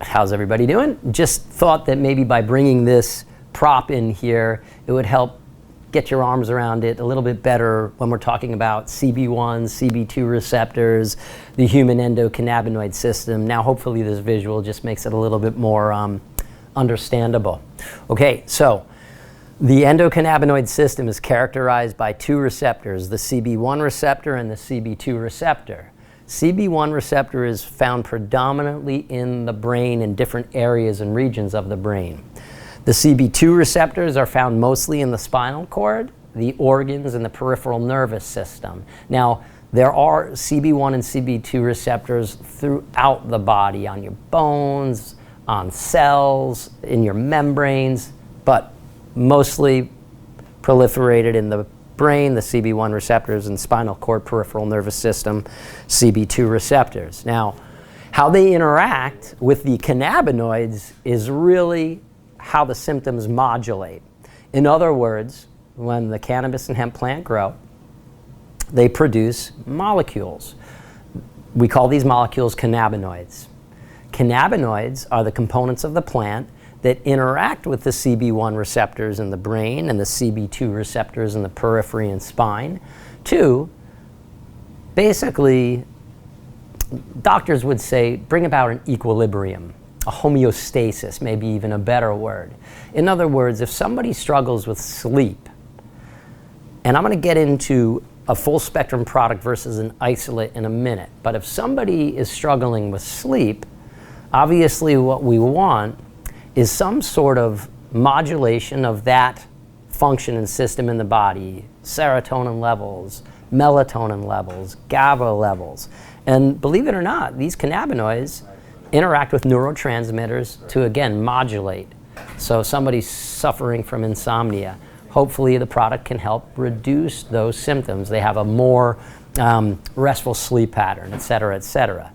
How's everybody doing? Just thought that maybe by bringing this prop in here, it would help get your arms around it a little bit better when we're talking about CB1, CB2 receptors, the human endocannabinoid system. Now, hopefully this visual just makes it a little bit more understandable. Okay, so the endocannabinoid system is characterized by two receptors, the CB1 receptor and the CB2 receptor. CB1 receptor is found predominantly in the brain in different areas and regions of the brain. The CB2 receptors are found mostly in the spinal cord, the organs, and the peripheral nervous system. Now, there are CB1 and CB2 receptors throughout the body, on your bones, on cells, in your membranes, but mostly proliferated in the brain, the CB1 receptors, and spinal cord, peripheral nervous system, CB2 receptors. Now, how they interact with the cannabinoids is really how the symptoms modulate. In other words, when the cannabis and hemp plant grow, they produce molecules. We call these molecules cannabinoids. Cannabinoids are the components of the plant that interact with the CB1 receptors in the brain and the CB2 receptors in the periphery and spine to basically, doctors would say, bring about an equilibrium. A homeostasis, maybe even a better word. In other words, if somebody struggles with sleep, and I'm going to get into a full spectrum product versus an isolate in a minute, but if somebody is struggling with sleep, obviously what we want is some sort of modulation of that function and system in the body, serotonin levels, melatonin levels, GABA levels. And believe it or not, these cannabinoids interact with neurotransmitters to, again, modulate. So if somebody's suffering from insomnia, hopefully the product can help reduce those symptoms. They have a more restful sleep pattern, et cetera, et cetera.